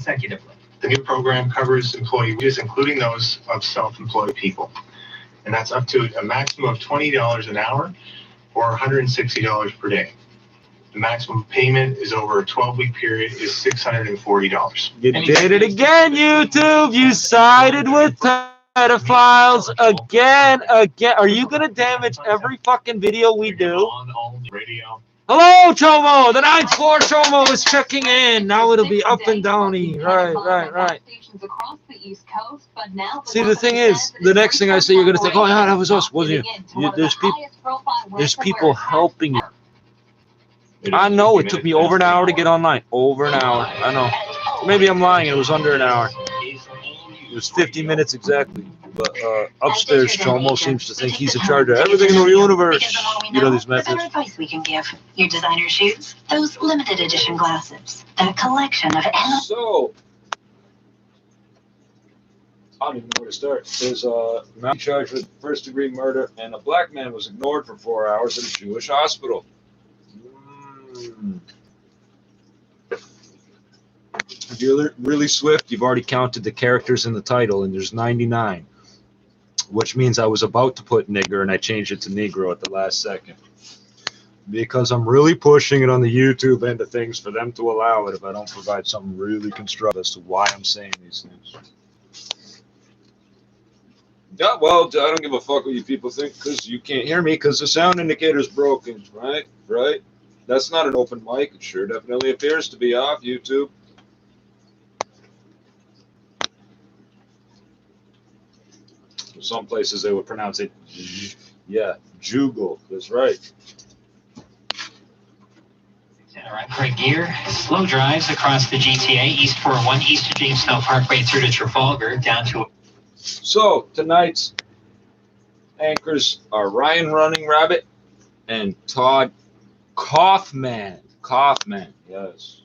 consecutively. The new program covers employee wages, including those of self-employed people. And that's up to a maximum of $20 an hour or $160 per day. The maximum payment is over a 12-week period is $640. You did it again, YouTube. You sided with pedophiles again. Are you going to damage every fucking video we do? Hello, Chomo. The 9th floor Chomo is checking in. Now it'll be up and downy. Right. See, the thing is, the next thing I say, you're going to think, oh, yeah, that was us, wasn't you? There's people helping you. I know it took me over an hour to get online. Over an hour. I know. Maybe I'm lying. It was under an hour. It was 50 minutes exactly. But upstairs, Chomo seems to think he's in charge of everything in the universe. You know these methods. Better advice we can give. Your designer shoes, those limited edition glasses, that collection of. So, I don't even know where to start. There's a man charged with first-degree murder, and a black man was ignored for 4 hours at a Jewish hospital. If you're really swift, you've already counted the characters in the title, and there's 99, which means I was about to put nigger, and I changed it to negro at the last second. Because I'm really pushing it on the YouTube end of things for them to allow it if I don't provide something really constructive as to why I'm saying these things. Yeah, well, I don't give a fuck what you people think, because you can't hear me because the sound indicator's broken, right? That's not an open mic. It sure definitely appears to be off YouTube. Some places they would pronounce it, yeah, jugal. That's right. All right, Craig Gear. Slow drives across the GTA, East 401, east of Jamestown Parkway through to Trafalgar, down to... So, tonight's anchors are Ryan Running Rabbit and Todd Kaufman, yes.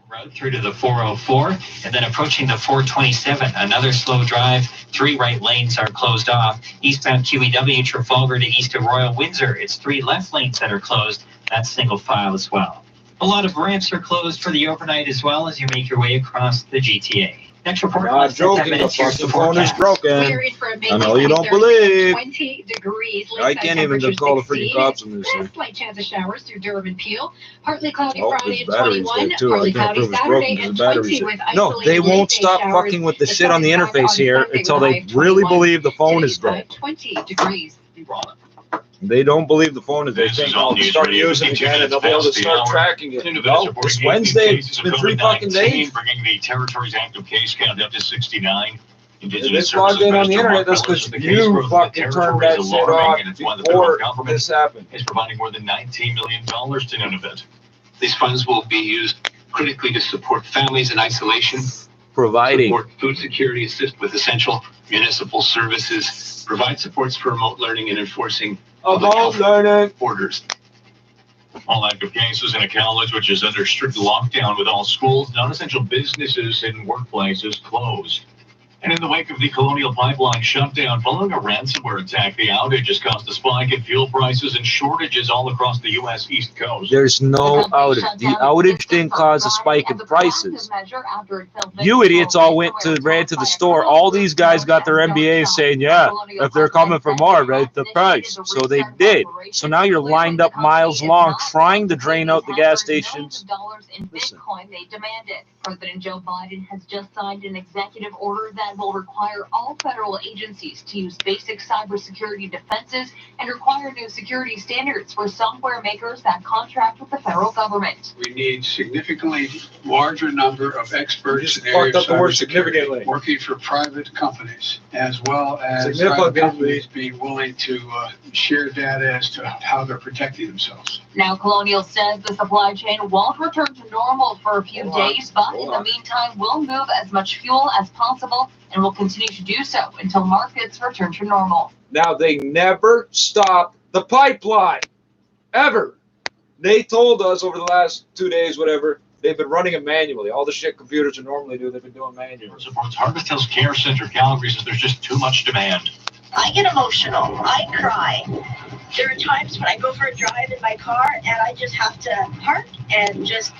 Road through to the 404, and then approaching the 427, another slow drive. 3 right lanes are closed off. Eastbound QEW, Trafalgar to east of Royal Windsor. It's 3 left lanes that are closed. That's single file as well. A lot of ramps are closed for the overnight as well as you make your way across the GTA. Next report. Not joking, the fucking phone is broken. I know you don't believe. 20 degrees. I can't even call the freaking cops on this thing. Slight chance of showers through Durham and Peel. Partly cloudy Oh, Friday his and battery's 21. dead too. I Partly can't cloudy prove it's Saturday broken and because the battery's 20 with dead. No, they isolated won't weekday stop showers. fucking with the shit on the 75 interface here Sunday until with they high of really 21. believe the phone is Today's dead. 20 degrees. They don't believe the phone is dead. They think I'll start using it again and they'll be able to start tracking it. No, it's Wednesday. It's been 3 fucking days. Bringing the territory's active case count up to 69. If it's logged in on the internet, that's because you fucking turned that shit off before this happened. Is providing more than $19 million to Nunavut. These funds will be used critically to support families in isolation, Providing support food security, assist with essential municipal services, provide supports for remote learning and enforcing public health orders. All active cases in a college which is under strict lockdown with all schools, non-essential businesses and workplaces closed. And in the wake of the Colonial Pipeline shutdown following a ransomware attack, the outage has caused a spike in fuel prices and shortages all across the U.S. East Coast. there's no outage. The outage didn't cause a spike in prices. You idiots all ran to the store. All these guys got their MBAs saying, yeah, if they're coming for more, raise the price. So they did. So now you're lined up miles long trying to drain out the gas stations. Listen. They demanded. President Joe Biden has just signed an executive order that will require all federal agencies to use basic cybersecurity defenses and require new security standards for software makers that contract with the federal government. We need significantly larger number of experts in Fucked areas up the of word cybersecurity significantly. working for private companies, as well as private Significantly. companies being willing to share data as to how they're protecting themselves. Now, Colonial says the supply chain won't return to normal for a few days, but in the meantime, we'll move as much fuel as possible and will continue to do so until markets return to normal. Now, they never stopped the pipeline. Ever. They told us over the last 2 days, whatever, they've been running it manually. All the shit computers are normally do, they've been doing manually. Supports Harvest Hills Care Center Calgary says there's just too much demand. I get emotional. I cry. There are times when I go for a drive in my car and I just have to park and just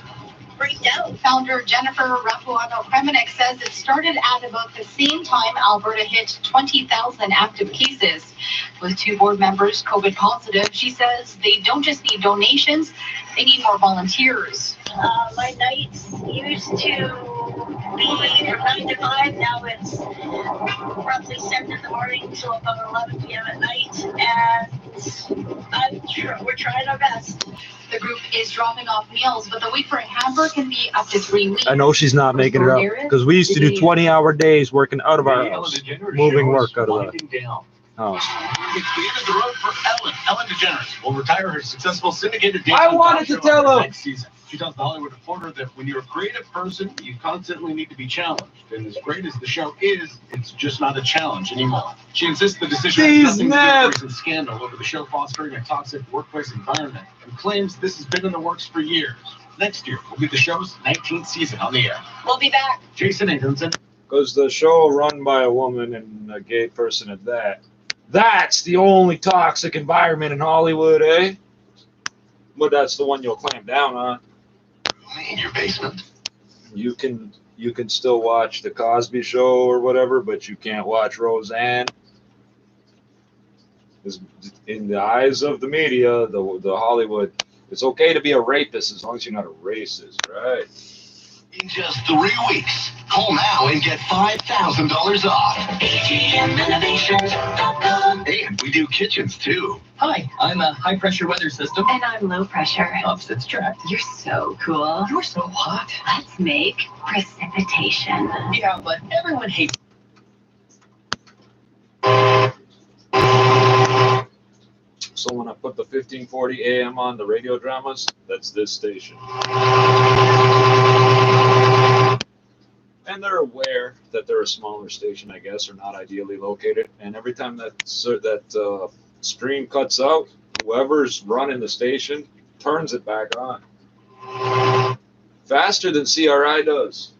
freaked out. Founder Jennifer Rapuano-Kremenek says it started at about the same time Alberta hit 20,000 active cases. With 2 board members COVID positive, she says they don't just need donations, they need more volunteers. My nights used to be from 9 to 5. Now it's roughly 7 in the morning till about 11 p.m. at night. And we're trying our best. The group is dropping off meals, but the wait for a hamper can be up to 3 weeks. I know she's not making it up because we used to do 20-hour days working out of our house, moving work out of the house. It's the end of the road for Ellen. Ellen DeGeneres will retire her successful syndicated daytime I wanted talk to show tell after her. next season. She tells the Hollywood Reporter that when you're a creative person, you constantly need to be challenged. And as great as the show is, it's just not a challenge anymore. She insists the decision has nothing to do with the recent scandal over the show fostering a toxic workplace environment and claims this has been in the works for years. Next year will be the show's 19th season on the air. We'll be back. Jason Abramson. Because the show run by a woman and a gay person at that. That's the only toxic environment in Hollywood, eh? But that's the one you'll clamp down on. In your basement. You can still watch the Cosby Show or whatever, but you can't watch Roseanne. 'Cause in the eyes of the media, the Hollywood, it's okay to be a rapist as long as you're not a racist, right? In just 3 weeks, call now and get $5,000 off. AGMinnovations.com. And we do kitchens too. Hi, I'm a high pressure weather system. And I'm low pressure. Opposites attract. You're so cool. You're so hot. Let's make precipitation. Yeah, but everyone hates. So when I put the 1540 AM on the radio dramas, that's this station. And they're aware that they're a smaller station, I guess, or not ideally located. And every time that stream cuts out, whoever's running the station turns it back on. Faster than CRI does.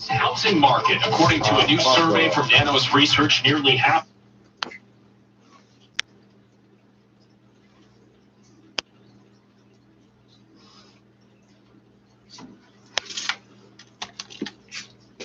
Housing market, according to a new survey from Nanos Research, nearly half.